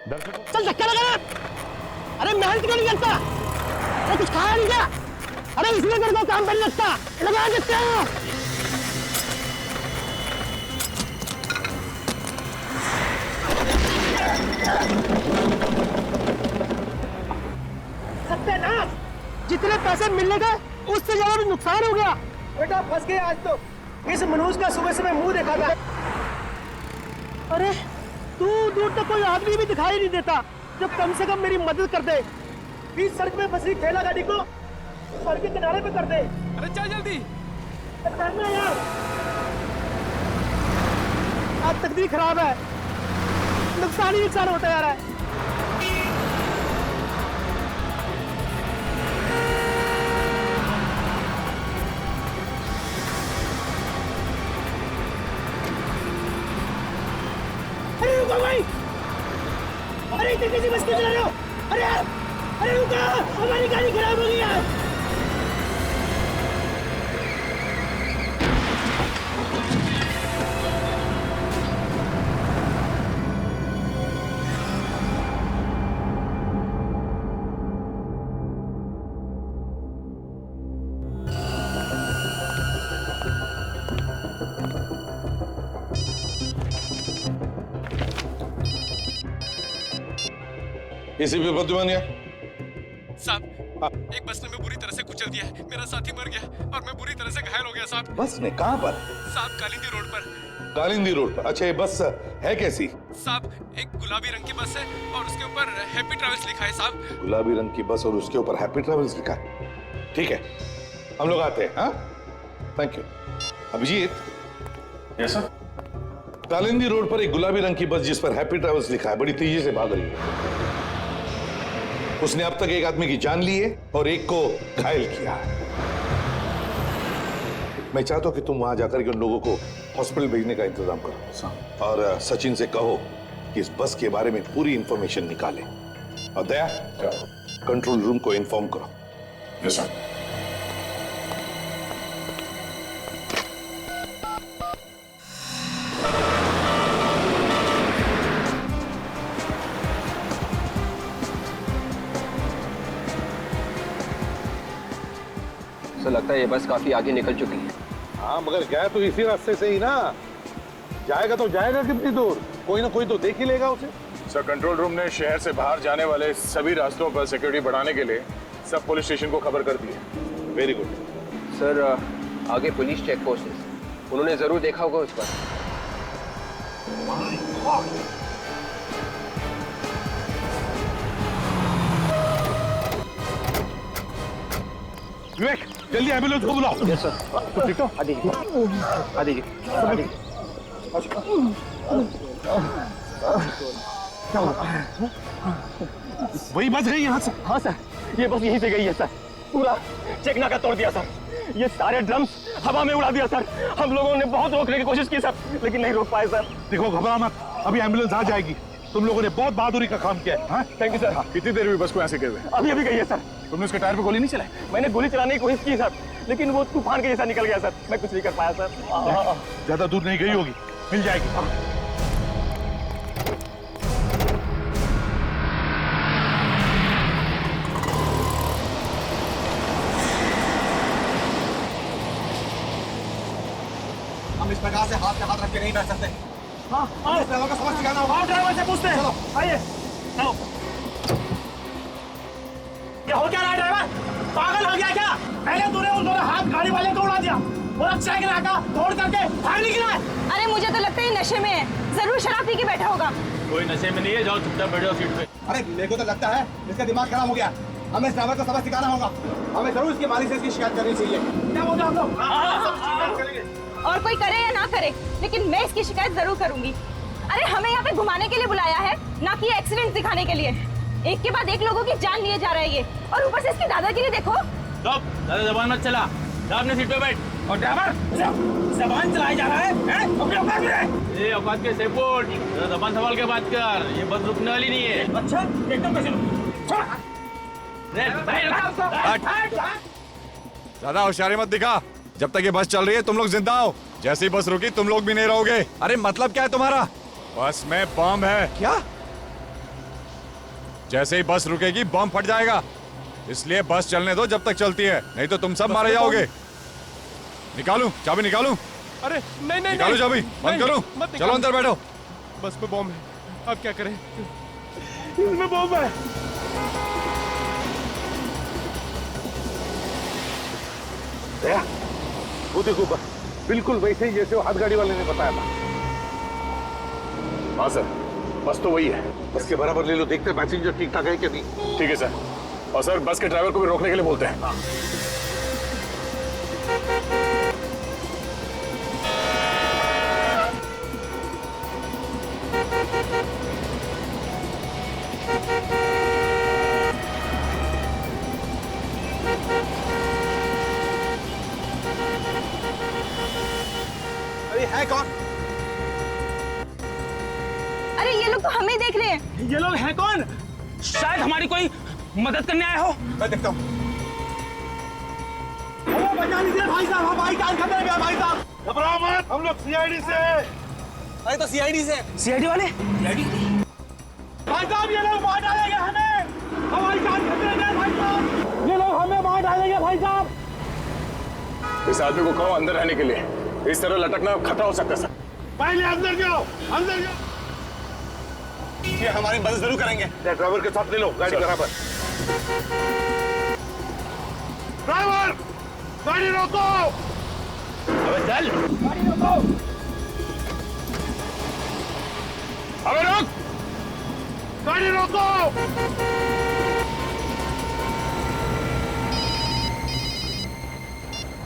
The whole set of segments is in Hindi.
चल धक्का लगा ना। अरे मेहनत क्यों नहीं करता? अरे कुछ खाया नहीं क्या? अरे इसलिए तेरे को काम करने लगता, लगा देते हो। सत्यानाश! जितने पैसे मिलने गए उससे ज्यादा भी नुकसान हो गया। बेटा फंस गए आज तो। इस मनोज का सुबह से मैं मुंह देखा था। अरे दूर दूर तक कोई आदमी भी दिखाई नहीं देता जो कम से कम मेरी मदद कर दे। बीच सड़क में फंसी ठेला गाड़ी को सड़क के किनारे पे कर दे। अरे चल जल्दी। करना यार। आज तकदीर खराब है, नुकसान ही नुकसान होता जा रहा है। अरे रुको भाई, अरे इतनी तेजी बस क्यों चला रहे हो? अरे यार, अरे रुको, हमारी गाड़ी खराब हो गई यार। एसीपी प्रद्युमन साहब, एक बस ने मैं बुरी तरह से कुचल दिया है। मेरा साथी मर गया और मैं बुरी तरह से घायल हो गया साहब। बस ने कहां पर? साहब कालिंदी रोड पर। कालिंदी रोड पर? अच्छा, ये बस है कैसी? साहब एक गुलाबी रंग की बस है और उसके ऊपर हैप्पी ट्रैवल्स लिखा है साहब। गुलाबी रंग की बस और उसके ऊपर हैप्पी ट्रैवल्स लिखा है। ठीक है, हम लोग आते हैं। हाँ, thank you. Abhijit. Yes sir. Kalindi road पर एक गुलाबी रंग की बस जिस पर हैप्पी ट्रैवल्स लिखा है बड़ी तेजी से भाग रही है। उसने अब तक एक आदमी की जान ली है और एक को घायल किया है। मैं चाहता हूं कि तुम वहां जाकर के उन लोगों को हॉस्पिटल भेजने का इंतजाम करो और सचिन से कहो कि इस बस के बारे में पूरी इंफॉर्मेशन निकाले। और दया, कंट्रोल रूम को इन्फॉर्म करो। Yes sir. सर लगता है ये बस काफी आगे निकल चुकी है। हाँ, मगर गया तो इसी रास्ते से ही ना। जाएगा तो जाएगा कितनी दूर? कोई ना कोई तो देख ही लेगा उसे। सर, कंट्रोल रूम ने शहर से बाहर जाने वाले सभी रास्तों पर सिक्योरिटी बढ़ाने के लिए सब पुलिस स्टेशन को खबर कर दी है। Very good. सर आगे पुलिस चेक पोस्ट है, उन्होंने जरूर देखा होगा उस पर। विवेक, जल्दी एम्बुलेंस को बुलाओ। Yes sir. ठीक हो? आ दीजिए, आ दीजिए, आ दीजिए। वही बच गई यहाँ से? हाँ सर, ये बस यहीं से गई है सर। पूरा चेक नाका तोड़ दिया सर। ये सारे ड्रम्स हवा में उड़ा दिया सर। हम लोगों ने बहुत रोकने की कोशिश की सर, लेकिन नहीं रोक पाए सर। देखो, घबरा मत, अभी एम्बुलेंस आ जाएगी। तुम लोगों ने बहुत बहादुरी का काम किया है। हाँ? Thank you sir. कितनी देर हुई बस को यहाँ से गए हुए? अभी अभी गई है सर। तुमने उसके टायर पे गोली नहीं चलाई? मैंने गोली चलाने की कोशिश की सर, लेकिन वो तूफान के जैसा निकल गया सर। मैं कुछ नहीं कर पाया सर। ज्यादा दूर नहीं गई होगी, मिल जाएगी। हम इस प्रकार से हाथ में हाथ रख के नहीं बैठ सकते। हाँ, इस ड्राइवर को समझ सिखाना होगा। ड्राइवर से पूछते हैं। चलो। आइए, चलो। क्या हो क्या रहा है ड्राइवर? पागल हो गया क्या? पहले तूने उन दोनों हाथ गाड़ी वाले को उड़ा दिया और अब साइकिल आका तोड़ करके भाग निकला है। अरे मुझे तो लगता है नशे में है, जरूर शराब पी के बैठा होगा। कोई नशे में नहीं है, जाओ चुपचाप बैठो सीट पे। अरे मेरे को तो लगता है इसका दिमाग खराब हो गया। हमें इस ड्राइवर को सबक सिखाना होगा। हमें जरूर इसके मालिक से इसकी शिकायत करनी चाहिए। क्या बोल रहे हो आप लोग? और कोई करे या ना करे, लेकिन मैं इसकी शिकायत जरूर करूंगी। अरे हमें यहाँ पे घुमाने के लिए बुलाया है, ना कि एक्सीडेंट दिखाने के लिए। एक के बाद एक लोगों की जान लिए जा रहा है ये, और ऊपर से इसकी दादागिरी देखो। ज्यादा जबान मत चला, जा अपने सीट पे बैठ। और ड्राइवर जबान चलाया जा रहा है, अपने औकात में। ये औकात के सेपोर्ट, जरा जबान संभाल के बात कर। ये बस रुकने वाली नहीं है। अच्छा, एकदम कैसे ज्यादा होशियारी मत दिखा। जब तक ये बस चल रही है तुम लोग जिंदा हो। जैसे ही बस रुकी तुम लोग भी नहीं रहोगे। अरे मतलब क्या है तुम्हारा? बस में बम है। क्या? जैसे ही बस रुकेगी बम फट जाएगा, इसलिए बस चलने दो जब तक चलती है, नहीं तो तुम सब मारे जाओगे। निकालूं चाबी, निकालूं? अरे नहीं नहीं निकालो चाबी, बंद करो। चलो अंदर बैठो। बस में बॉम्ब है, अब क्या करें? इसमें बम है। दया, वो देखो बस बिल्कुल वैसे ही जैसे वो हाथ गाड़ी वाले ने बताया था। हाँ सर, बस तो वही है। बस के बराबर ले लो, देखते पैसेंजर ठीक ठाक है कि नहीं। ठीक है सर। और सर बस के ड्राइवर को भी रोकने के लिए बोलते हैं। अरे है कौन? अरे ये लोग तो हमें देख रहे हैं। ये लोग हैं कौन? शायद हमारी कोई मदद करने आए हो। मैं देखता हूँ। बचा लीजिए भाई साहब, हमारी जान खतरे में है भाई साहब। घबराओ मत, हम लोग सीआईडी से हैं। अरे तो सीआईडी से। सीआईडी वाले? भाई साहब ये लोग मार डालेंगे हमें, हमारी जान खतरे में है भाई साहब। ये लोग हमें मार डालेंगे भाई साहब। इस आदमी को कहो अंदर रहने के लिए, इस तरह लटकना खतरा हो सकता है सर। पहले अंदर जाओ, अंदर जाओ। ये हमारी मदद जरूर करेंगे। ड्राइवर के साथ ले लो गाड़ी बराबर। ड्राइवर, गाड़ी रोको। अबे चल। गाड़ी रोको। अबे रोक, गाड़ी रोको।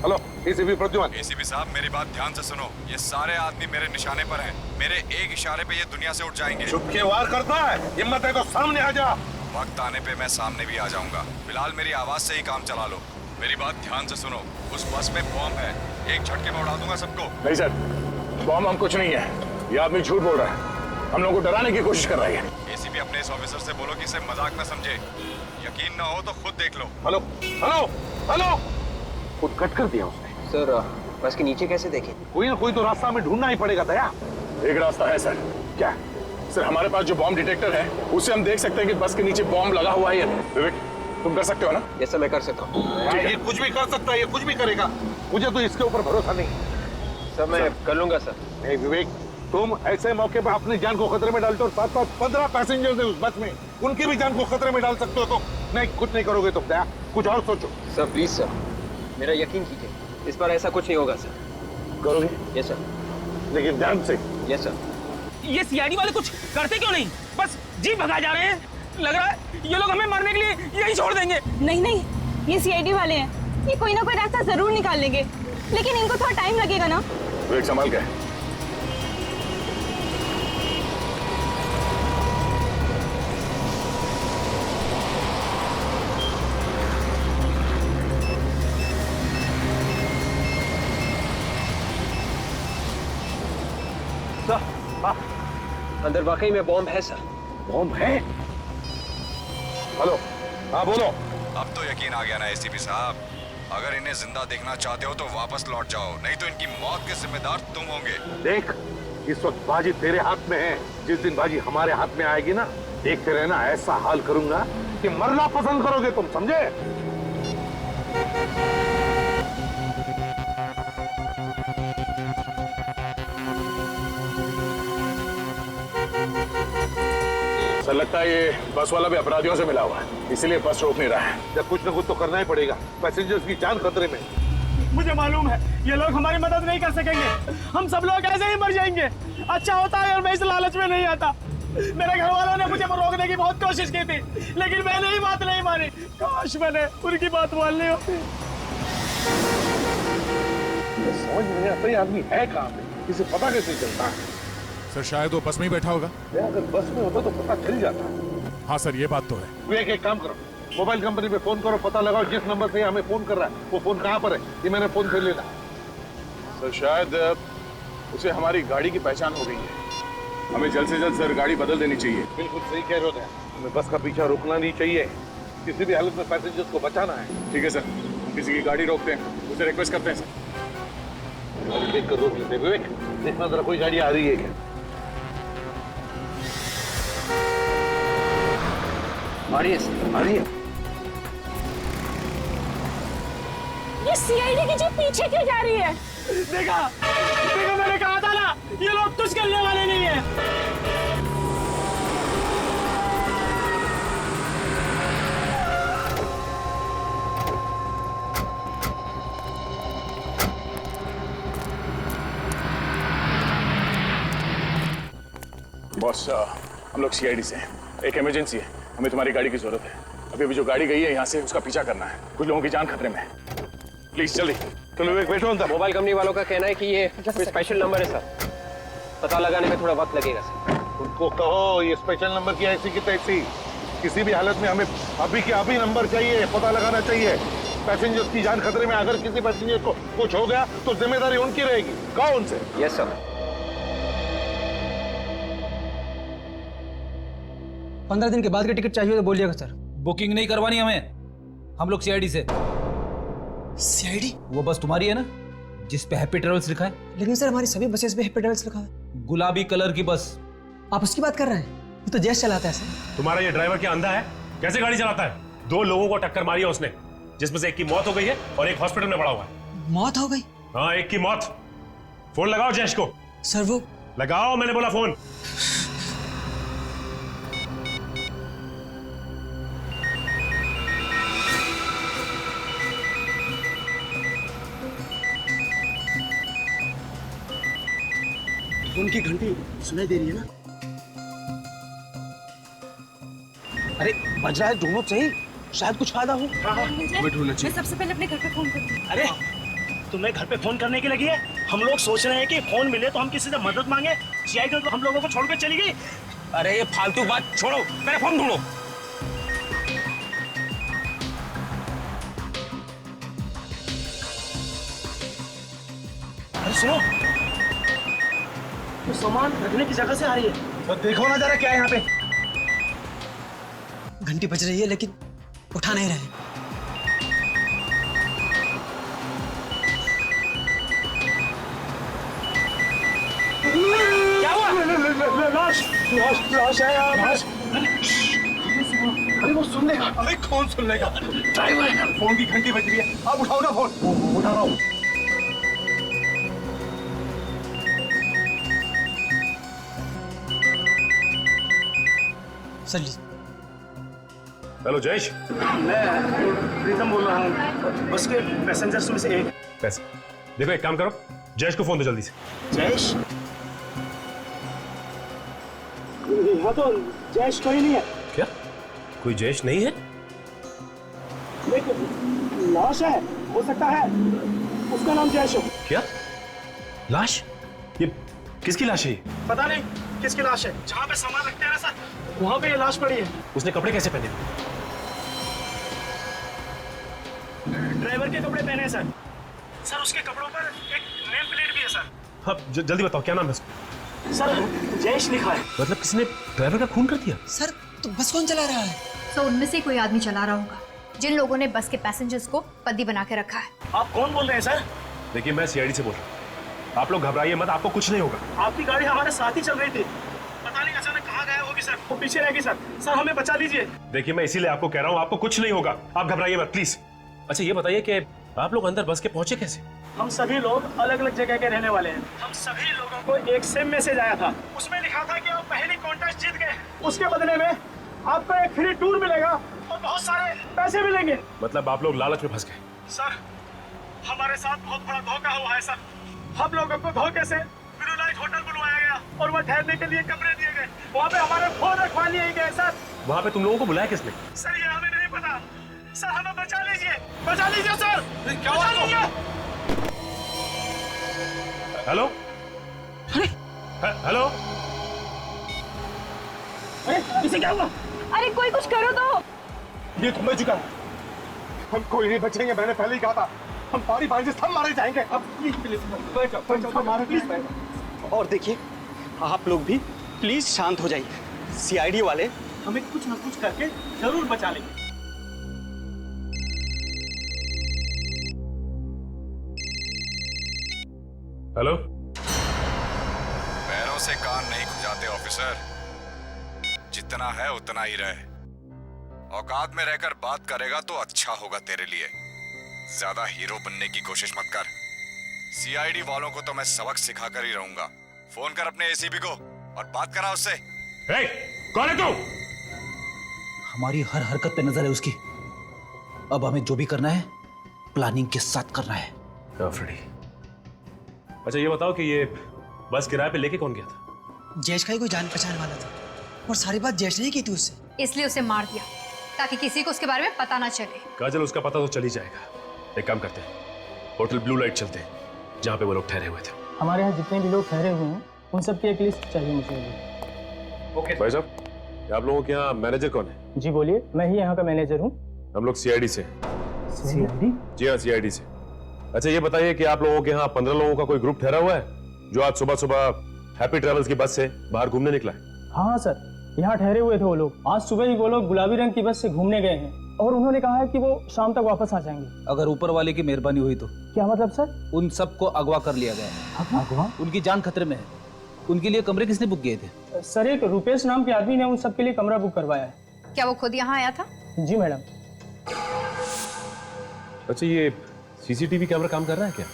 Hello, ACP Pradyuman. एसीपी साहब मेरी बात ध्यान से सुनो, ये सारे आदमी मेरे निशाने पर हैं। मेरे एक इशारे पे ये दुनिया से उठ जाएंगे। चुप के वार करता है, हिम्मत है तो सामने आ जा। वक्त आने पे मैं सामने भी आ जाऊंगा, फिलहाल मेरी आवाज से ही काम चला लो। मेरी बात ध्यान से सुनो, उस बस में बॉम्ब है, एक झटके में उड़ा दूंगा सबको। नहीं सर, बॉम्ब हम कुछ नहीं है। ये आदमी झूठ बोल रहा है, हम लोगों को डराने की कोशिश कर रही है। एसीपी अपने इस ऑफिसर से बोलो कि इसे मजाक न समझे, यकीन ना हो तो खुद देख लो। Hello, hello, hello. खुद कट कर दिया उसने। सर बस के नीचे कैसे देखें? कोई ना कोई तो रास्ता हमें ढूंढना ही पड़ेगा दया। एक रास्ता है सर। क्या? सर हमारे पास जो बॉम्ब डिटेक्टर है, उससे हम देख सकते हैं कि बस के नीचे बॉम्ब लगा हुआ है या नहीं। विवेक, तुम कर सकते हो ना? ये सब मैं कर सकता हूँ। ये कुछ भी कर सकता है, ये कुछ भी करेगा। मुझे तो इसके ऊपर भरोसा नहीं। सब मैं कर लूंगा सर। नहीं विवेक, तुम ऐसे मौके पर अपनी जान को खतरे में डालते हो। 15 पैसेंजर्स हैं उस बस में, उनकी भी जान को खतरे में डाल सकते हो। तो नहीं, कुछ नहीं करोगे तुम दया, कुछ और सोचो। सर प्लीज सर, मेरा यकीन कीजिए, इस बार ऐसा कुछ नहीं होगा सर। करोगे? Yes sir. लेकिन ध्यान से। Yes sir. ये सीआईडी वाले कुछ करते क्यों नहीं? बस जी भगा जा रहे हैं। लग रहा है ये लोग हमें मारने के लिए यही छोड़ देंगे। नहीं नहीं, ये सीआईडी वाले हैं, ये कोई ना कोई रास्ता जरूर निकाल लेंगे, लेकिन इनको थोड़ा टाइम लगेगा ना। विवेक संभाल के। अंदर वाकई में बॉम्ब है सर। बॉम्ब है? हेलो, हाँ बोलो। अब तो यकीन आ गया ना एसीपी साहब, अगर इन्हें जिंदा देखना चाहते हो तो वापस लौट जाओ, नहीं तो इनकी मौत के जिम्मेदार तुम होंगे। देख, इस वक्त बाजी तेरे हाथ में है, जिस दिन बाजी हमारे हाथ में आएगी ना, देखते रहना, ऐसा हाल करूंगा कि मरना पसंद करोगे तुम, समझे? सर लगता है ये बस वाला भी अपराधियों से मिला हुआ है, इसीलिए बस रोक नहीं रहा है। जब कुछ न कुछ तो करना ही पड़ेगा, पैसेंजर्स की जान खतरे में। मुझे मालूम है ये लोग हमारी मदद नहीं कर सकेंगे, हम सब लोग ऐसे ही मर जाएंगे। अच्छा होता है और मैं इस लालच में नहीं आता। मेरे घर वालों ने मुझे रोकने की बहुत कोशिश की थी, लेकिन मैंने ही बात नहीं मानी। काश मैंने उनकी बात मान ली होती। समझ नहीं आता ये आदमी है कहाँ पे, इसे पता कैसे चलता है? सर शायद वो बस में ही बैठा होगा। अगर बस में होता तो पता चल जाता। हाँ सर ये बात तो है। विवेक एक काम करो, मोबाइल कंपनी पे फोन करो, पता लगाओ जिस नंबर से हमें फोन कर रहा है वो फोन कहाँ पर है, ये मैंने फोन कर लेना। सर शायद उसे हमारी गाड़ी की पहचान हो गई है, हमें जल्द से जल्द सर गाड़ी बदल देनी चाहिए। बिल्कुल सही कह रहे हो, हमें बस का पीछा रुकना नहीं चाहिए, किसी भी हालत में पैसेंजर्स को बचाना है। ठीक है सर, हम किसी की गाड़ी रोकते हैं, उसे रिक्वेस्ट करते हैं सर। देख कर रोक लेते। विवेक देखना जरा कोई गाड़ी आ रही है क्या? आ रही है। ये सीआईडी की जीप पीछे क्यों जा रही है? देखा देखा, मैंने कहा था ना, ये लोग कुछ करने वाले नहीं है। बॉस, हम लोग सीआईडी से हैं। एक इमरजेंसी है, हमें तुम्हारी गाड़ी की जरूरत है। अभी जो गाड़ी गई है यहाँ से, उसका पीछा करना है। कुछ लोगों की जान खतरे में है। प्लीज जल्दी। तुम लोग बैठो अंदर। मोबाइल कंपनी वालों का कहना है कि ये कोई स्पेशल नंबर है सर, पता लगाने में थोड़ा वक्त लगेगा सर। उनको कहो ये स्पेशल नंबर की ऐसी की तैसी, किसी भी हालत में हमें अभी के अभी नंबर चाहिए, पता लगाना चाहिए। पैसेंजर्स की जान खतरे में, अगर किसी पैसेंजर को कुछ हो गया तो जिम्मेदारी उनकी रहेगी। कहो उनसे। Yes sir. 15 दिन के बाद की टिकट चाहिए तो बोलिएगा सर। बुकिंग नहीं करवानी हमें, हम लोग सीआईडी से। सीआईडी? वो बस तुम्हारी है ना, जिस पे हैप्पी ट्रेवल्स लिखा है? लेकिन सर हमारी सभी बसेस पे हैप्पी ट्रेवल्स लिखा है। गुलाबी कलर की बस। आप उसकी बात कर रहे हैं? वो तो जैश चलाता है सर। तुम्हारा ये ड्राइवर क्या अंधा है? कैसे गाड़ी चलाता है? 2 लोगों को टक्कर मारी है उसने, जिसमें से एक की मौत हो गई है और एक हॉस्पिटल में पड़ा हुआ है। मौत हो गई? हाँ, एक की मौत। फोन लगाओ जैश को। सर वो लगाओ, मैंने बोला फोन। उनकी घंटी सुनाई दे रही है ना? अरे बज रहा है, ढूंढो सही, शायद कुछ फायदा हो। मैं सबसे पहले अपने घर पे फोन करूंगी। अरे तुम्हें घर पे फोन करने की लगी है? हम लोग सोच रहे हैं कि फोन मिले तो हम किसी से मदद मांगे। सीआईडी तो हम लोगों को छोड़कर चली गई। अरे ये फालतू बात छोड़ो, मेरा फोन ढूंढो। अरे सुनो, तो सामान रखने की जगह से आ रही है। तो देखो ना जरा क्या है यहाँ पे। घंटी बज रही है लेकिन उठा नहीं रहे। क्या हुआ? लाश लाश लाश है यार, लाश। अरे वो सुन लेगा। अरे कौन सुन लेगा? ड्राइवर, फोन की घंटी बज रही है, आप उठाओ ना फोन। उठा रहा हूँ। सर लीजिए। हेलो जयेश। मैं प्रीतम बोल रहा हूँ, बस के पैसेंजर्स में से एक। पैसे देखो, एक काम करो, जयेश को फोन दो जल्दी से। जयेश? यहाँ तो जयेश कोई नहीं है। क्या कोई जयेश नहीं है? देखो, लाश है, हो सकता है उसका नाम जयेश हो। क्या लाश? ये किसकी लाश है? ये पता नहीं किसकी लाश है। जहाँ पे सामान रखते हैं ना सर, वहाँ पे ये लाश पड़ी है। उसने कपड़े कैसे पहने? ड्राइवर के कपड़े पहने हैं सर। सर उसके कपड़ों पर एक नेम प्लेट भी है सर। हाँ, जल्दी बताओ क्या नाम है उसका? सर जयेश लिखा है। मतलब किसने ड्राइवर का खून कर दिया? सर तो बस कौन चला रहा है? तो उनमें से कोई आदमी चला रहा होगा, जिन लोगों ने बस के पैसेंजर्स को बंदी बना के रखा है। आप कौन बोल रहे हैं सर? देखिए, मैं सीआईडी से बोल रहा हूँ। आप लोग घबराइए मत, आपको कुछ नहीं होगा। आपकी गाड़ी हमारे साथ ही चल रही थी, पता नहीं अचानक कहाँ गया होगी सर। वो पीछे रहेगी सर। सर हमें बचा लीजिए। देखिए, मैं इसीलिए आपको कह रहा हूँ, आपको कुछ नहीं होगा, आप घबराइए मत प्लीज। अच्छा ये बताइए कि आप लोग अंदर बस के पहुंचे कैसे? हम सभी लोग अलग अलग जगह के रहने वाले हैं। हम सभी लोगों को एक सेम मैसेज आया था, उसमें लिखा था कि आप पहली कॉन्टेस्ट जीत गए, उसके बदले में आपको एक फ्री टूर मिलेगा और बहुत सारे पैसे मिलेंगे। मतलब आप लोग लालच में फंस गए? सर हमारे साथ बहुत बड़ा धोखा हुआ है सर। हम लोगों को धोखे से ब्लूलाइट होटल बुलवाया गया और वह ठहरने के लिए कमरे दिए गए। वहाँ पे हमारे फोन रखवा लिए गए सर। वहाँ पे तुम लोगों को बुलाया किसने? सर ये हमें नहीं पता। सर हमें बचा लीजिए, बचा लीजिए सर। क्या हुआ? हेलो हेलो, इसे क्या हुआ? अरे कोई कुछ करो तो। ये तो बच चुका है, हम कोई नहीं बचेंगे। मैंने पहले ही कहा था, हम पानी पानी से सब मारे जाएंगे। अब प्लीज प्लीज और देखिए, आप लोग भी प्लीज शांत हो जाइए। सीआईडी वाले हमें कुछ ना कुछ करके जरूर बचा लेंगे। हेलो। पैरों से कान नहीं खुजाते ऑफिसर, जितना है उतना ही रहे। औकात में रहकर बात करेगा तो अच्छा होगा तेरे लिए। ज्यादा हीरो बनने की कोशिश मत कर। सीआईडी वालों को तो मैं सबक सिखाकर ही रहूंगा। फोन कर अपने एसीपी को और बात करा उससे। कौन है तू? हमारी हर हरकत पे नजर है उसकी। अब हमें जो भी करना है प्लानिंग के साथ करना है। फ्रेडी, अच्छा ये बताओ कि ये बस किराए पे लेके कौन गया था? जयेश का ही कोई जान पहचान वाला था और सारी बात जयेश ने ही की थी उससे, इसलिए उसे मार दिया ताकि किसी को उसके बारे में पता ना चले। काजल, उसका पता तो चल ही जाएगा। एक काम करते हैं, होटल ब्लू लाइट चलते हैं जहाँ पे वो लोग ठहरे हुए थे। हमारे यहाँ जितने भी लोग ठहरे हुए हैं उन सब की एक लिस्ट चाहिए मुझे। ओके भाई साहब, आप लोगों के यहाँ मैनेजर कौन है? जी बोलिए, मैं ही यहाँ का मैनेजर हूँ। हम लोग सीआईडी से। सीआईडी? जी हाँ, सीआईडी से। अच्छा ये बताइए कि आप लोगों के यहाँ 15 लोगों का कोई ग्रुप ठहरा हुआ है जो आज सुबह सुबह हैप्पी ट्रेवल्स की बस से बाहर घूमने निकला है? हाँ सर, यहाँ ठहरे हुए थे वो लोग। आज सुबह ही वो लोग गुलाबी रंग की बस से घूमने गए हैं और उन्होंने कहा है कि वो शाम तक वापस आ जाएंगे। अगर ऊपर वाले की मेहरबानी हुई तो? क्या मतलब सर? उन सबको अगवा कर लिया गया है। अगवा? उनकी जान खतरे में है। उनके लिए कमरे किसने बुक किए थे? सर, एक रुपेश नाम के आदमी ने उन सबके लिए कमरा बुक करवाया है। क्या वो खुद यहाँ आया था? जी मैडम। अच्छा ये सीसीटीवी कैमरा काम कर रहा है क्या?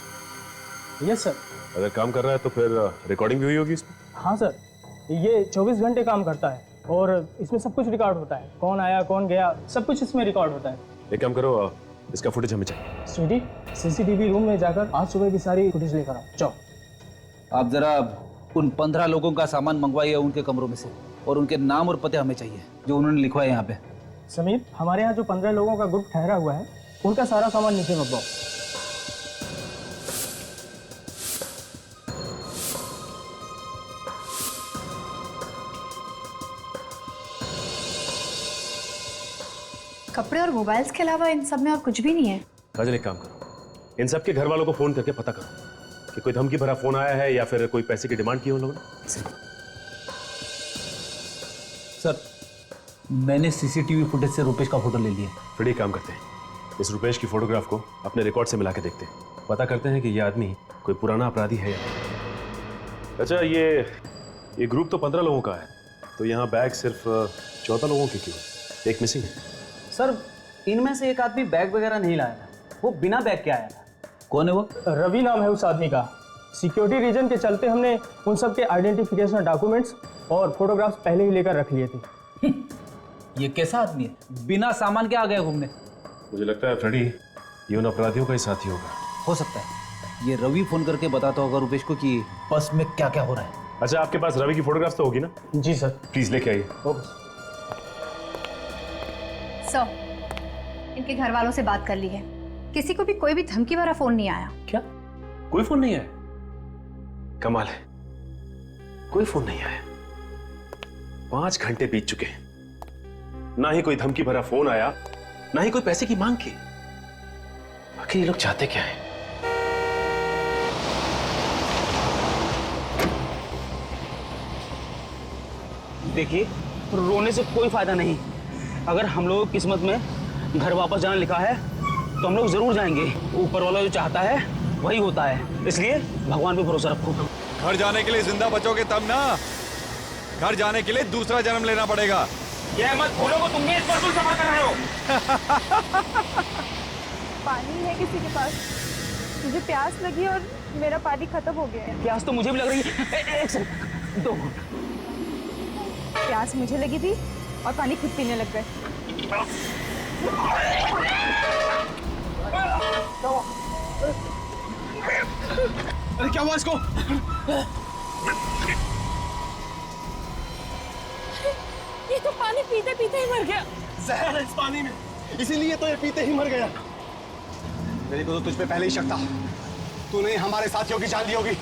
Yes sir. अगर काम कर रहा है तो फिर रिकॉर्डिंग भी हुई होगी इसमें? हाँ सर, ये 24 घंटे काम करता है और इसमें सब कुछ रिकॉर्ड होता है। कौन आया कौन गया सब कुछ इसमें रिकॉर्ड होता है। एक काम करो, इसका फुटेज हमें चाहिए। स्वीटी, सीसीटीवी रूम में जाकर आज सुबह की सारी फुटेज लेकर आओ। जाओ। आप जरा उन 15 लोगों का सामान मंगवाइए उनके कमरों में से, और उनके नाम और पते हमें चाहिए जो उन्होंने लिखवाए यहाँ पे। समीर, हमारे यहाँ जो 15 लोगों का ग्रुप ठहरा हुआ है उनका सारा सामान नीचे मंगवाओ। कपड़े और मोबाइल्स के अलावा इन सब में और कुछ भी नहीं है। काजल, एक काम करो, इन सबके घर वालों को फोन करके पता करो कि कोई धमकी भरा फोन आया है या फिर कोई पैसे की डिमांड की है उन लोगों ने। सर, मैंने सीसीटीवी फुटेज से रुपेश का फोटो ले लिया। फिर एक काम करते हैं, इस रुपेश की फोटोग्राफ को अपने रिकॉर्ड से मिला के देखते हैं, पता करते हैं कि ये आदमी कोई पुराना अपराधी है या नहीं। अच्छा ये ग्रुप तो 15 लोगों का है, तो यहाँ बैग सिर्फ 14 लोगों के क्यों? एक मिसिंग है। सर, इनमें से एक आदमी बैग वगैरह नहीं लाया था, वो बिना बैग के आया था। कौन है वो? रवि नाम है उस आदमी का। सिक्योरिटी रीजन के चलते हमने उन सब के आइडेंटिफिकेशन डॉक्यूमेंट्स और फोटोग्राफ्स पहले ही लेकर रख लिए थे। ये कैसा आदमी है, बिना सामान के आ गया घूमने? मुझे लगता है फ्रेडी ये उन अपराधियों का ही साथी होगा। हो सकता है ये रवि फोन करके बताता होगा रुपेश को कि बस में क्या क्या हो रहा है। अच्छा, आपके पास रवि की फोटोग्राफ तो होगी ना? जी सर। प्लीज लेके आइए। सर, इनके घर वालों से बात कर ली है, किसी को भी कोई भी धमकी भरा फोन नहीं आया। क्या? कोई फोन नहीं आया? कमाल है, कोई फोन नहीं आया। 5 घंटे बीत चुके हैं, ना ही कोई धमकी भरा फोन आया, ना ही कोई पैसे की मांग की। आखिर ये लोग चाहते क्या है? देखिए, रोने से कोई फायदा नहीं। अगर हम लोगों की किस्मत में घर वापस जाना लिखा है तो हम लोग जरूर जाएंगे। ऊपर वाला जो चाहता है वही होता है, इसलिए भगवान पे भरोसा रखो। घर जाने के लिए जिंदा बचोगे तब ना, घर जाने के लिए दूसरा जन्म लेना पड़ेगा। ये मत भूलो कि तुम भी इस पर सफर कर रहे हो। पानी है किसी के पास? मुझे प्यास लगी और मेरा पानी खत्म हो गया है। प्यास तो मुझे भी लग रही है। एक सेकंड, 2 प्यास मुझे लगी थी और पानी खुद पीने लग गए। अरे क्या हुआ इसको? ये तो पानी पीते पीते ही मर गया। जहर है इस पानी में, इसीलिए तो ये पीते ही मर गया। मेरे को तो तुझ पे पहले ही शक था, तूने हमारे साथियों की जान ली होगी।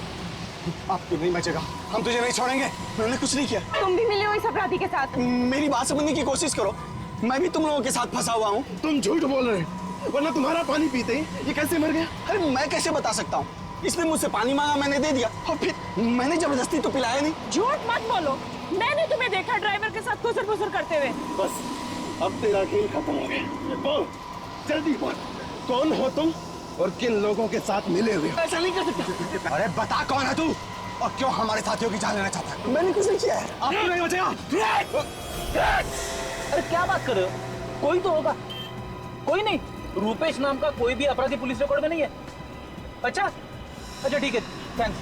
अब तू नहीं बचेगा, हम तुझे नहीं छोड़ेंगे। मैंने कुछ नहीं किया। तुम भी मिले हो इस अपराधी के साथ? मेरी बात समझने की कोशिश करो, मैं भी तुम लोगों के साथ फंसा हुआ हूँ। तुम झूठ बोल रहे हो, वरना तुम्हारा पानी पीते ही ये कैसे मर गया? अरे मैं कैसे बता सकता हूँ? इसने मुझसे पानी मांगा, मैंने दे दिया, और फिर मैंने जबरदस्ती तो पिलाया नहीं। झूठ मत बोलो, मैंने तुम्हें देखा ड्राइवर के साथ खुसर-फुसर करते हुए। बस अब तेरा खेल खत्म हो गया। बोल, जल्दी बोल, कौन हो तुम और किन लोगों के साथ मिले हुए हो? ऐसा नहीं कर सकता। अरे बता, कौन है तू और क्यों हमारे साथियों की जान लेना चाहता है? मैंने कुछ नहीं किया है। आप नहीं बचेगा। अरे क्या बात कर रहे हो? कोई तो होगा। कोई नहीं, रूपेश नाम का कोई भी अपराधी पुलिस रिकॉर्ड में नहीं है। अच्छा ठीक है, थैंक्स।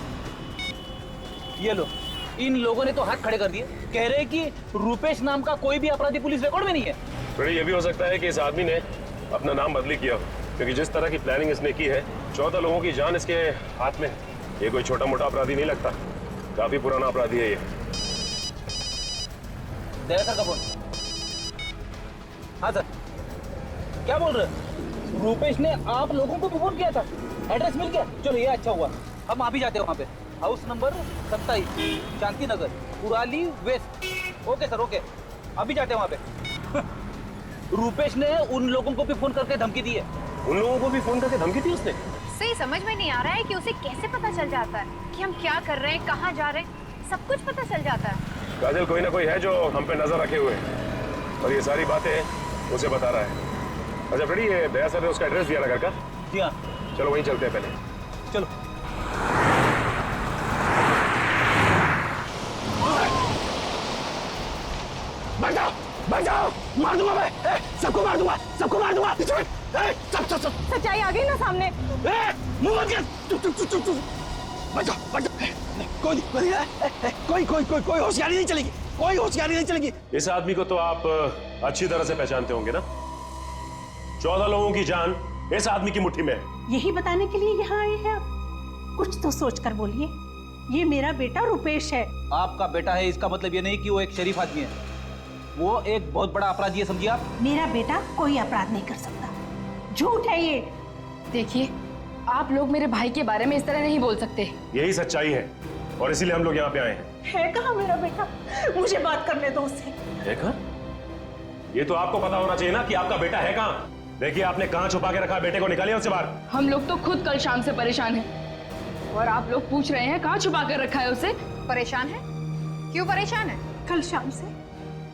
ये लो, इन लोगों ने तो हाथ खड़े कर दिए, कह रहे हैं कि रूपेश नाम का कोई भी अपराधी पुलिस रिकॉर्ड में नहीं है। तो ये भी हो सकता है कि इस आदमी ने अपना नाम बदली किया हो, क्योंकि जिस तरह की प्लानिंग इसने की है, 14 लोगों की जान इसके हाथ में। ये कोई छोटा मोटा अपराधी नहीं लगता, काफी पुराना अपराधी है ये। दया सर का फोन। हाँ सर, क्या बोल रहे? रूपेश ने आप लोगों को भी फोन किया था, एड्रेस मिल गया? चलो ये अच्छा हुआ, हम आप ही जाते हैं वहाँ पे। House number 27, Shanti Nagar, Kurali west. Okay sir, okay, अभी जाते हैं वहाँ पे। रूपेश ने उन लोगों को भी फोन करके धमकी दी है। उन लोगों को भी फोन करके धमकी दी उसने? सही समझ में नहीं आ रहा है कि उसे कैसे पता चल जाता है कि हम क्या कर रहे हैं, कहाँ जा रहे हैं, सब कुछ पता चल जाता है। काजल, कोई ना कोई है जो हम पे नजर रखे हुए है और ये सारी बातें उसे बता रहा है। अच्छा फ्रेडी, ये दया सर ने उसका एड्रेस दिया ना घर का? जी हाँ। चलो वहीं चलते हैं पहले। चलो। बचाओ, बचाओ, मार दूंगा मैं, सबको मार दूंगा, सबको मार दूंगा। सब सच्चाई आ गई ना सामने। मुंह बंद कर, चुप चुप चुप चुप। बचाओ, बचाओ, कोई होशियारी नहीं चलेगी, कोई होशियारी नहीं चलेगी। इस आदमी को तो आप अच्छी तरह से पहचानते होंगे ना? 14 लोगों की जान इस आदमी की मुट्ठी में है। यही बताने के लिए यहाँ आए हैं आप? कुछ तो सोच कर बोलिए। ये मेरा बेटा रुपेश है। आपका बेटा है इसका मतलब ये नहीं कि वो एक शरीफ आदमी है, वो एक बहुत बड़ा अपराधी है, समझिए आप। मेरा बेटा कोई अपराध नहीं कर सकता, झूठ है ये। देखिए, आप लोग मेरे भाई के बारे में इस तरह नहीं बोल सकते। यही सच्चाई है और इसीलिए हम लोग यहाँ पे आए हैं। है कहाँ मेरा बेटा? मुझे बात करने दो उससे। है कहाँ? ये तो आपको पता होना चाहिए ना कि आपका बेटा है कहाँ। देखिए, आपने कहाँ छुपा के रखा है बेटे को, निकालिए उससे बाहर। हम लोग तो खुद कल शाम से परेशान हैं और आप लोग पूछ रहे हैं कहाँ छुपा कर रखा है उसे। परेशान है? क्यों परेशान है? कल शाम से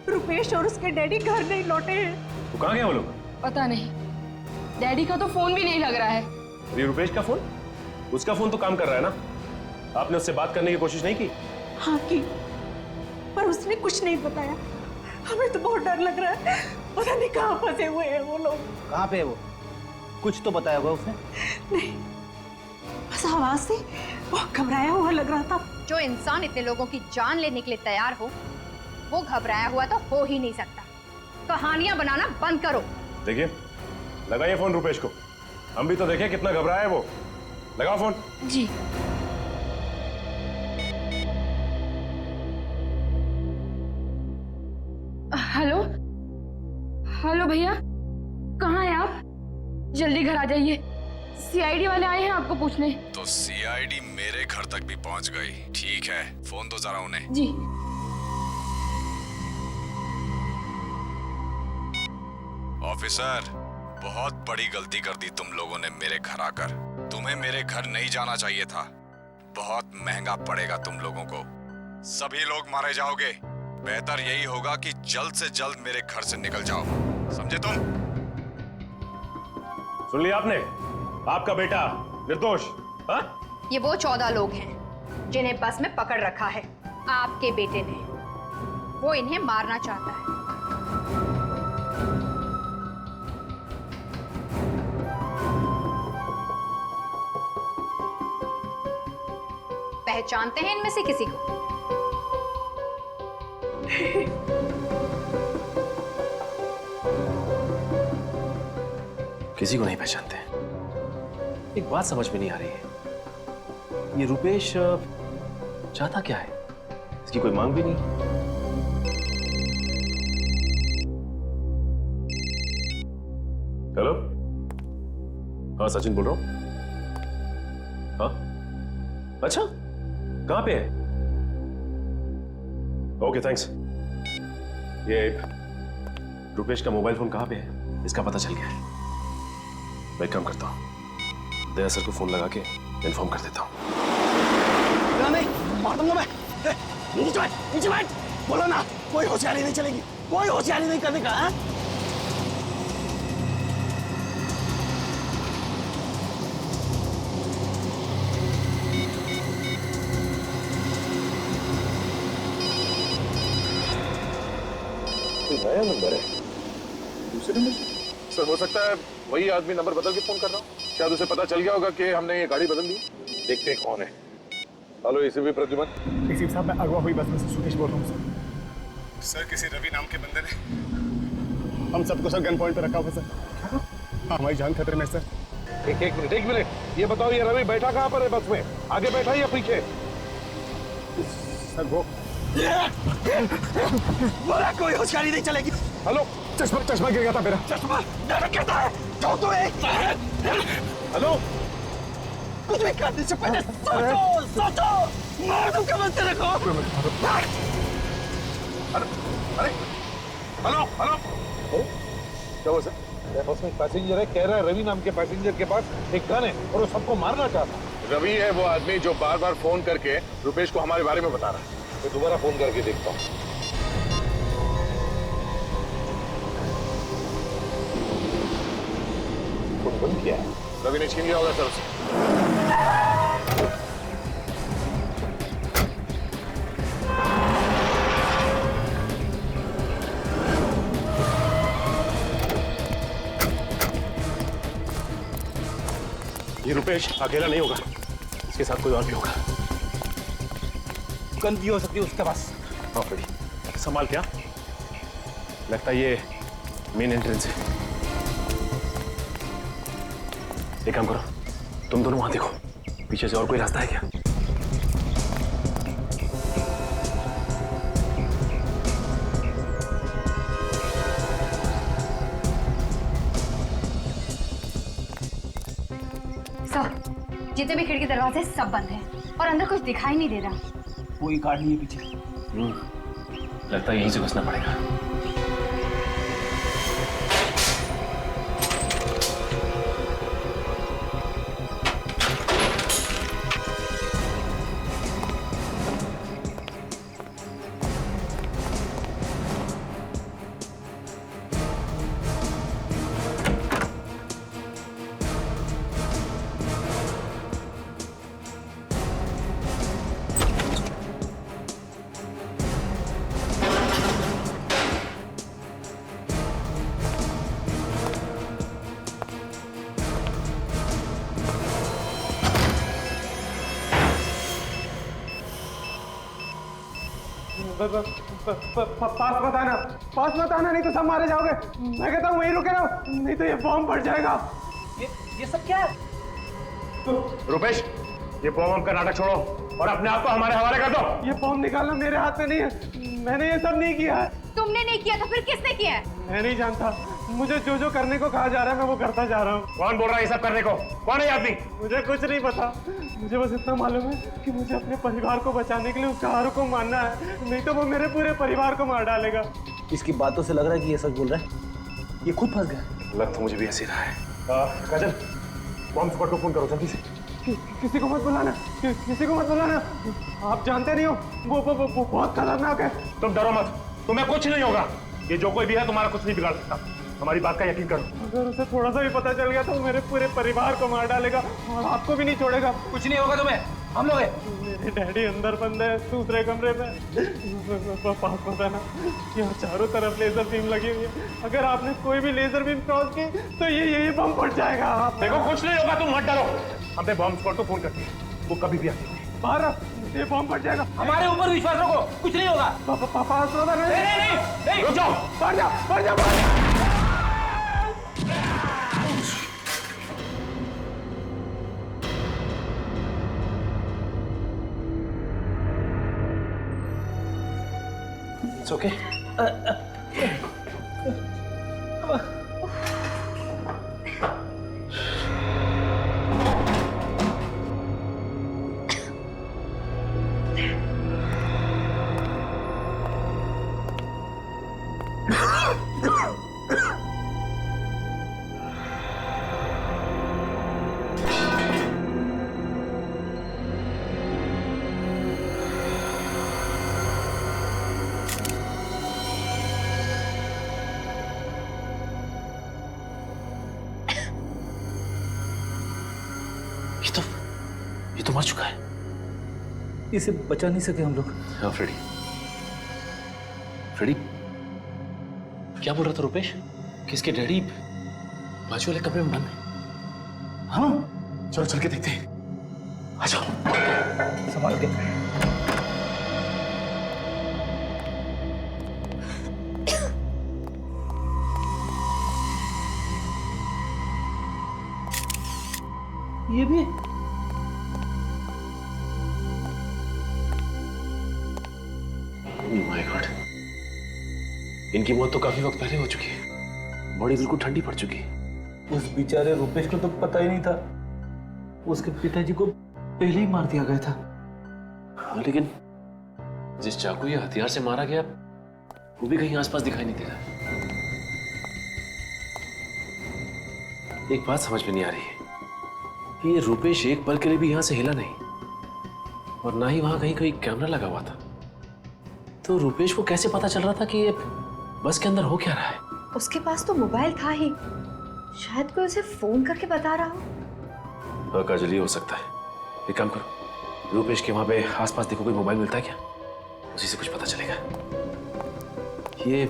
रुपेश और उसके डैडी घर नहीं लौटे हैं। तो कहाँ गए वो लोग? पता नहीं, डैडी का तो फोन भी नहीं लग रहा है। अरे रुपेश का फोन? उसका फोन तो काम कर रहा है ना। आपने उससे बात करने की कोशिश नहीं की? हाँ की, पर उसने कुछ नहीं बताया। हमें तो बहुत डर लग रहा है, पता नहीं कहाँ फंसे हुए हैं वो लोग। कहाँ पे है वो? कुछ तो बताया होगा उसने? नहीं, बस आवाज से बहुत घबराया हुआ लग रहा था। जो इंसान इतने लोगों की जान लेने के लिए तैयार हो, वो घबराया हुआ तो हो ही नहीं सकता। कहानियां बनाना बंद करो। देखिए, लगाइए फोन रुपेश को, हम भी तो देखें कितना घबराया है वो। लगाओ फोन। जी। हेलो हेलो भैया, कहाँ हैं आप? जल्दी घर आ जाइए, सीआईडी वाले आए हैं आपको पूछने। तो सीआईडी मेरे घर तक भी पहुंच गई। ठीक है, फोन तो जरा उन्हें। जी। ऑफिसर, बहुत बड़ी गलती कर दी तुम लोगों ने मेरे घर आकर। तुम्हें मेरे घर नहीं जाना चाहिए था। बहुत महंगा पड़ेगा तुम लोगों को। सभी लोग मारे जाओगे। बेहतर यही होगा कि जल्द से जल्द मेरे घर से निकल जाओ, समझे तुम? सुन लिया आपने? आपका बेटा निर्दोष। हाँ? ये वो 14 लोग हैं जिन्हें बस में पकड़ रखा है आपके बेटे ने। वो इन्हें मारना चाहता है। पहचानते हैं इनमें से किसी को? किसी को नहीं पहचानते। एक बात समझ में नहीं आ रही है, ये रुपेश चाहता क्या है? इसकी कोई मांग भी नहीं। हेलो, हाँ सचिन बोल रहा हूं। हाँ, अच्छा, कहां पे है? Okay thanks. ये रुपेश का मोबाइल फोन कहां पे है, इसका पता चल गया है। मैं एक काम करता हूं, दया सर को फोन लगा के इन्फॉर्म कर देता हूं। नहीं, मार दूंगा मैं। नीचे बैठ, नीचे बैठ। बोलो ना, कोई होशियारी नहीं चलेगी, कोई होशियारी नहीं करने का। हाँ? नया नंबर है। दूसरे नंबर से? सर हो सकता है वही आदमी नंबर बदल के फोन कर रहा हो। शायद उसे पता चल गया होगा कि हमने ये गाड़ी बदल दी। देखते हैं कौन है। Hello ACP Pradyuman. एसीपी साहब, मैं अगवा हुई बस में से सुदेश बोल रहा हूँ सर। किसी रवि नाम के बंदे ने हम सबको सर गन पॉइंट पे रखा हुआ सर। हमारी जान खतरे में सर। एक मिनट, ये बताओ ये रवि बैठा कहाँ पर है बस में? आगे बैठा या पीछे? सर वो बोला कोई होशियारी नहीं चलेगी। हेलो, चश्मा गिर गया था मेरा। चश्मा कहता है जाओ तो हेलो, कुछ भी करने से पहले सोचो मार दूं कमल तेरे को। अरे हेलो, क्या हुआ सर? बस में पैसेंजर है, कह रहा है रवि नाम के पैसेंजर के पास एक गन है और वो सबको मारना चाहता है। रवि है वो आदमी जो बार बार फोन करके रुपेश को हमारे बारे में बता रहा है। मैं दोबारा फोन करके देखता हूँ। फोन बंद किया है। रवि ने छीन लिया होगा सर उसे। ये रुपेश अकेला नहीं होगा, इसके साथ कोई और भी होगा। गन भी हो सकती है उसके पास। हाँ फ्रेडी, संभाल क्या? लगता है ये मेन एंट्रेंस है। एक काम करो, तुम दोनों वहां देखो, पीछे से और कोई रास्ता है क्या? जितने भी खिड़की दरवाजे सब बंद हैं और अंदर कुछ दिखाई नहीं दे रहा। कोई गार्ड नहीं है पीछे। लगता है यहीं से घुसना पड़ेगा। पास मत आना नहीं तो सब मारे जाओगे। मैं कहता हूँ वहीं रुके रहो, नहीं तो ये बॉम्ब फट जाएगा। ये सब क्या है? रुपेश, ये बॉम्ब का नाटक छोड़ो और अपने आप को हमारे हवाले कर दो। ये बॉम्ब निकालना मेरे हाथ में नहीं है, मैंने ये सब नहीं किया है। तुमने नहीं किया तो फिर किसने किया है? मैं नहीं जानता, मुझे जो जो करने को कहा जा रहा है मैं वो करता जा रहा हूँ। कौन बोल रहा है ये सब करने को? कौन है ये आदमी? मुझे कुछ नहीं पता, मुझे बस इतना मालूम है कि मुझे अपने परिवार को बचाने के लिए उस कार को मारना है, नहीं तो वो मेरे पूरे परिवार को मार डालेगा। इसकी बातों से लग रहा है कि ये सच बोल रहा है। ये खुद फंस गया। लग तो मुझे भी ऐसी रहा है। काजल, बॉम्ब स्क्वाड को फोन करो जल्दी से। किसी को मत बुलाना, किसी को मत बुलाना। आप जानते नहीं हो वो बहुत खतरनाक है। तुम डरो मत, तुम्हें कुछ नहीं होगा। ये जो कोई भी है तुम्हारा कुछ नहीं बिगाड़ सकता। हमारी बात का यकीन करो। अगर उसे थोड़ा सा भी पता चल गया तो मेरे पूरे परिवार को मार डालेगा और आपको भी नहीं छोड़ेगा। कुछ नहीं होगा तुम्हें, हम लोग हैं। मेरे डैडी अंदर बंद है दूसरे कमरे में। पास पता ना, यहाँ चारों तरफ लेजर बीम लगी हुई है, अगर आपने कोई भी लेजर बीम क्रॉस की तो ये बम फट जाएगा। आप देखो कुछ नहीं होगा, तुम मत डरो। हमने बॉम्ब स्क्वाड को फोन कर दिया, वो कभी भी आती है। बाहर ये बम फट जाएगा। हमारे ऊपर विश्वास रखो, कुछ नहीं होगा। पास नहीं, रुक जाओ। बढ़ जा। It's okay. ये तो मर चुका है। इसे बचा नहीं सके हम लोग। हाँ फ्रेडी, क्या बोल रहा था रुपेश? किसके डैडी बाजू वाले कमरे में बंद है। हाँ, चलो चल के देखते हैं। आ जाओ। संभाल के। ये भी माय गॉड, इनकी मौत तो काफी वक्त पहले हो चुकी है। बॉडी बिल्कुल ठंडी पड़ चुकी है। उस बेचारे रुपेश को तो पता ही नहीं था, उसके पिताजी को पहले ही मार दिया गया था। हाँ, लेकिन जिस चाकू या हथियार से मारा गया वो भी कहीं आसपास दिखाई नहीं दे रहा। एक बात समझ में नहीं आ रही है कि ये रुपेश एक पल के लिए भी यहां से हिला नहीं, और ना ही वहां कहीं कोई कैमरा लगा हुआ था। तो रुपेश को कैसे पता चल रहा था कि ये बस के अंदर हो क्या रहा है? उसके पास तो मोबाइल था ही, शायद कोई उसे फोन करके बता रहा हो। हाँ काजल, ये हो सकता है। एक काम करो, रुपेश के वहां पे आसपास देखो, कोई मोबाइल मिलता है क्या? उसी से कुछ पता चलेगा। ये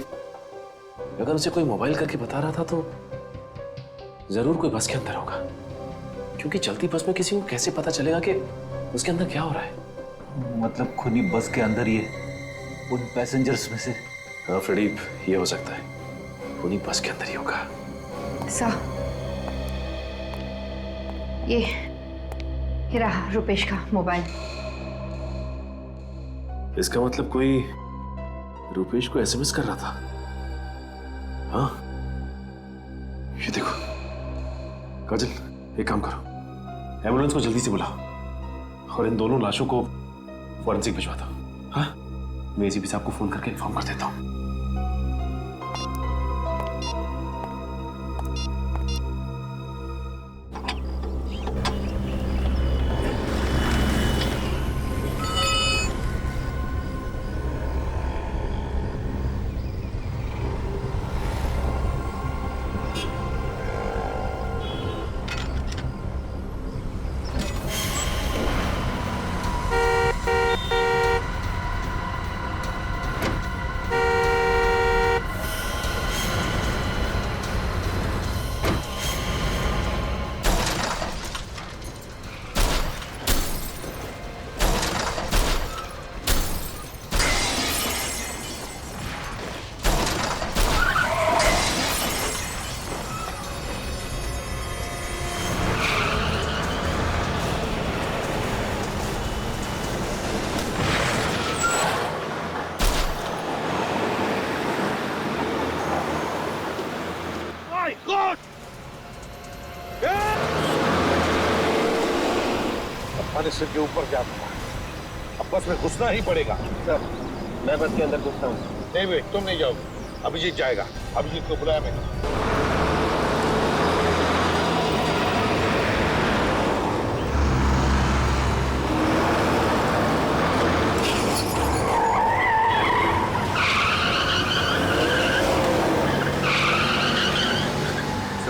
अगर उसे कोई मोबाइल करके बता रहा था तो जरूर कोई बस के अंदर होगा, क्योंकि चलती बस में किसी को कैसे पता चलेगा कि उसके अंदर क्या हो रहा है? मतलब खुद ही बस के अंदर ही है, उन पैसेंजर्स में से। हाँ फ्रेडी, ये हो सकता है, उन्हीं बस के अंदर ही होगा। ये रहा रुपेश का मोबाइल। इसका मतलब कोई रुपेश को एसएमएस कर रहा था। हाँ, ये देखो काजल, एक काम करो, एम्बुलेंस को जल्दी से बुलाओ और इन दोनों लाशों को फॉरेंसिक भिजवा दो। हाँ, मैं एसीपी साहब को फोन करके इन्फॉर्म कर देता हूँ। सिर के ऊपर क्या था? अब बस में घुसना ही पड़ेगा। सर, मैं बस के अंदर घुसता हूँ। नहीं भाई, तुम नहीं जाओगे, अभिजीत जाएगा। अभिजीत को बुलाया मैंने।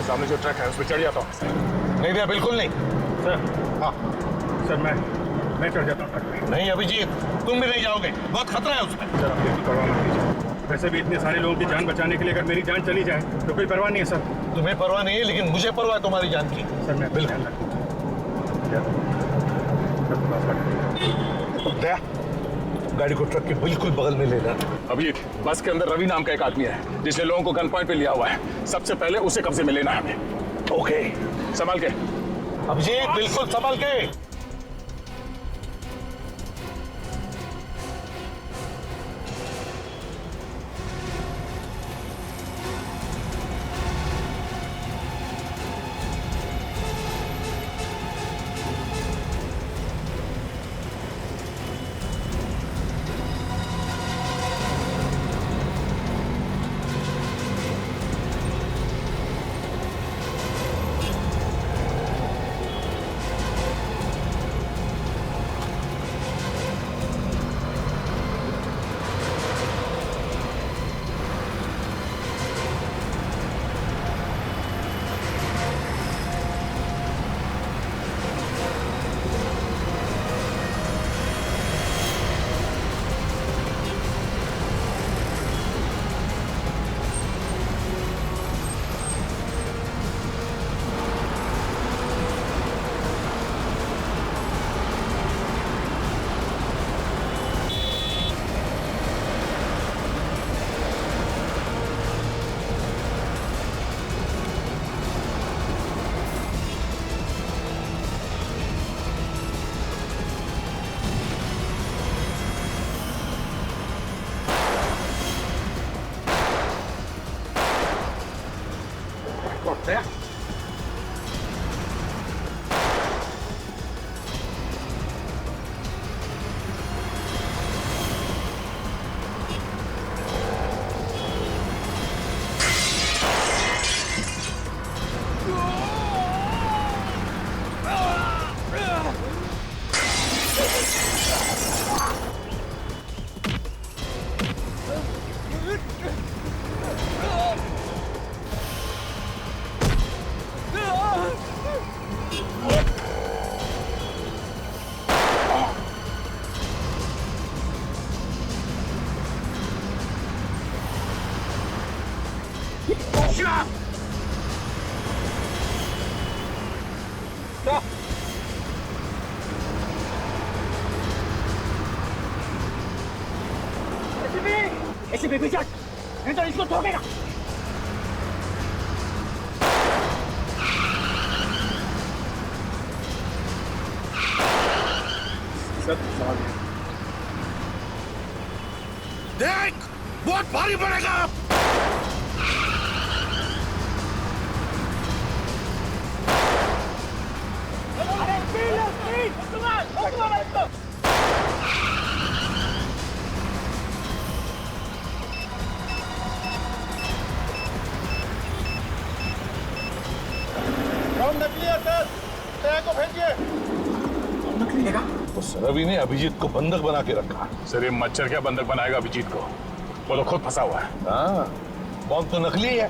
सामने जो ट्रक है उस पर चढ़ जाता हूँ। नहीं भैया, बिल्कुल नहीं। सर, हाँ सर मैं चढ़ जाता हूँ। नहीं अभिजीत, तुम भी नहीं जाओगे, बहुत खतरा है उसमें। सर, आप बिल्कुल परवाह मत कीजिए। वैसे भी इतने सारे लोगों की जान बचाने के लिए अगर मेरी जान चली जाए तो कोई परवाह नहीं है सर। तुम्हें परवाह नहीं है, लेकिन मुझे परवाह है तुम्हारी जान की। सर मैं बिल्कुल। दया, गाड़ी को ट्रक के बिल्कुल बगल में ले जाना। अभिजीत, बस के अंदर रवि नाम का एक आदमी है जिसने लोगों को गन पॉइंट पे लिया हुआ है। सबसे पहले उसे कब्जे में लेना है हमें। ओके, संभाल के अभिजीत, बिल्कुल संभाल के। दया एसीपी पीछे हट, नहीं तो इसको ठोकेगा। देख, बहुत भारी पड़ेगा। अरे स्पीड, स्पीड, नकली है सर, दया को भेजिए। नकली है? तो सर अभी ने अभिजीत को बंधक बना के रखा। सर ये मच्छर क्या बंधक बनाएगा अभिजीत को? वो तो खुद फंसा हुआ है। हाँ, बॉम्ब तो नकली है।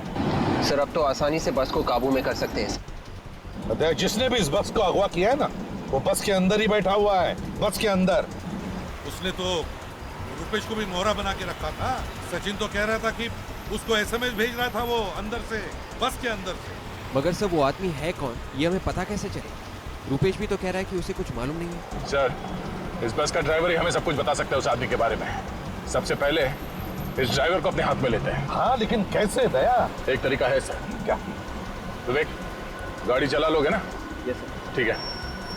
सर अब तो आसानी से बस को काबू में कर सकते हैं। दया, जिसने भी इस बस को अगवा किया है ना, वो बस के अंदर ही बैठा हुआ है, बस के अंदर। उसने तो रुपेश को भी मोहरा बना के रखा था। सचिन तो कह रहा था कि उसको एसएमएस भेज रहा था वो अंदर से, बस के अंदर से। मगर सर वो आदमी है कौन, ये हमें पता कैसे चले? रुपेश भी तो कह रहा है कि उसे कुछ मालूम नहीं है। सर इस बस का ड्राइवर ही हमें सब कुछ बता सकता है उस आदमी के बारे में। सबसे पहले इस ड्राइवर को अपने हाथ में लेते हैं। हाँ, लेकिन कैसे दया? एक तरीका है सर। क्या? विवेक, गाड़ी चला लोगे ना? Yes sir. ठीक है,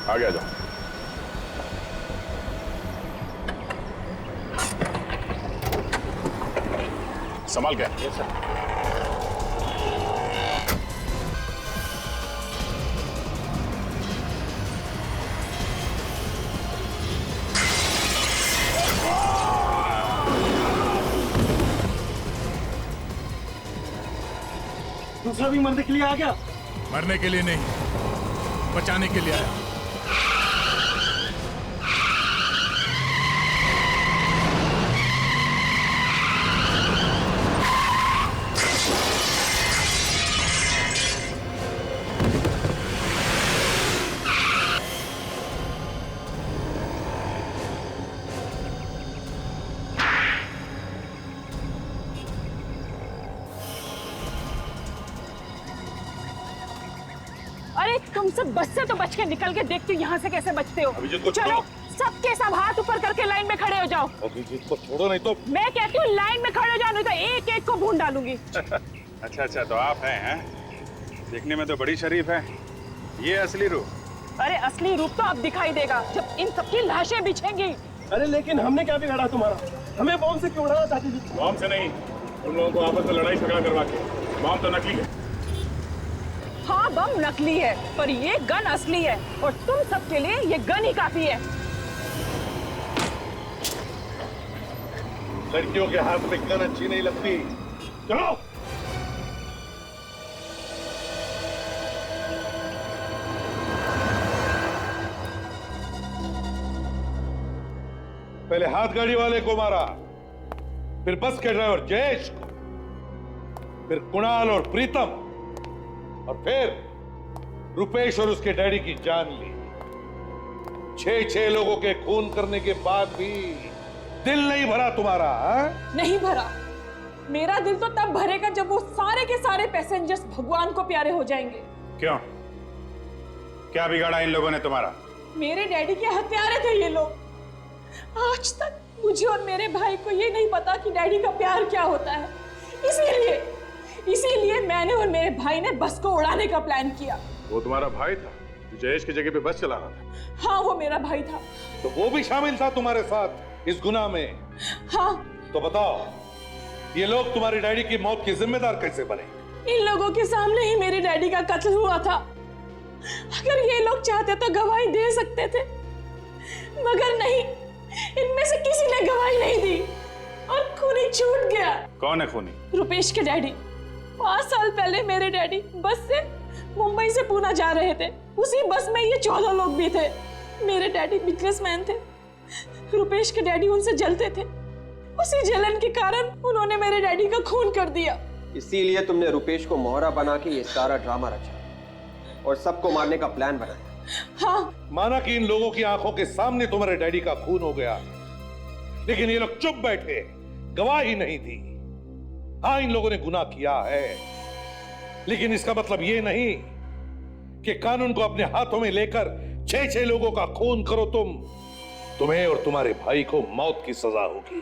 आगे आ जाओ। संभाल के। Yes sir. दूसरा भी मरने के लिए आ गया। मरने के लिए नहीं, बचाने के लिए आया। अरे तुम सब बस से तो बच के निकल के देखते हो यहाँ से कैसे बचते हो। अभिजीत को चलो सबके सब हाथ ऊपर करके लाइन में खड़े हो जाओ। अभिजीत को छोड़ो, नहीं तो। मैं कहती हूँ लाइन में खड़े हो जाओ, नहीं तो एक एक को भून डालूंगी। अच्छा अच्छा, तो आप हैं? देखने में तो बड़ी शरीफ है। ये असली रूप? अरे असली रूप तो अब दिखाई देगा जब इन सबकी लाशें बिछेंगी। अरे लेकिन हमने क्या बिगाड़ा तुम्हारा? हमें बॉम्ब से क्यों उड़ाना चाहती थी? बॉम्ब से नहीं, तुम लोगों को आपस में लड़ाई झगड़ा करवा के। बॉम्ब तो नकली है। हाँ बम नकली है, पर ये गन असली है और तुम सबके लिए ये गन ही काफी है। लड़कियों के हाथ में गन अच्छी नहीं लगती। चलो। पहले हाथ गाड़ी वाले को मारा, फिर बस के ड्राइवर जयेश को, फिर कुणाल और प्रीतम, और फिर रुपेश और उसके डैडी की जान ली। 6 लोगों के खून करने के बाद भी दिल नहीं भरा तुम्हारा? नहीं भरा। मेरा दिल तो तब भरेगा जब वो सारे के सारे पैसेंजर्स भगवान को प्यारे हो जाएंगे। क्यों? क्या बिगाड़ा इन लोगों ने तुम्हारा? मेरे डैडी के हत्यारे थे ये लोग। आज तक मुझे और मेरे भाई को ये नहीं पता कि डैडी का प्यार क्या होता है। इसीलिए मैंने और मेरे भाई ने बस को उड़ाने का प्लान किया। वो तुम्हारा भाई था जो जयेश की जगह पे बस चला रहा था? हाँ वो मेरा भाई था। तो वो भी शामिल था तुम्हारे साथ इस गुनाह में? हाँ। तो बताओ, ये लोग तुम्हारी डैडी की मौत के जिम्मेदार कैसे बने? इन लोगों के सामने ही मेरे डैडी का कत्ल हुआ था। अगर ये लोग चाहते तो गवाही दे सकते थे, मगर नहीं, इनमें से किसी ने गवाही नहीं दी और खूनी छूट गया। कौन है खूनी? रुपेश के डैडी। 5 साल पहले मेरे डैडी बस से मुंबई से पूना जा रहे थे। उसी बस में ये 14 लोग भी थे। मेरे डैडी बिजनेसमैन थे। रुपेश के डैडी उनसे जलते थे। उसी जलन के कारण उन्होंने मेरे डैडी का खून कर दिया। इसीलिए तुमने रुपेश को मोहरा बना के ये सारा ड्रामा रचा और सबको मारने का प्लान बनाया। हाँ। माना कि इन लोगों की आंखों के सामने तुम्हारे डैडी का खून हो गया, लेकिन ये लोग चुप बैठे, गवाही नहीं दी। हाँ, इन लोगों ने गुनाह किया है, लेकिन इसका मतलब ये नहीं कि कानून को अपने हाथों में लेकर 6 लोगों का खून करो। तुम्हें और तुम्हारे भाई को मौत की सजा होगी।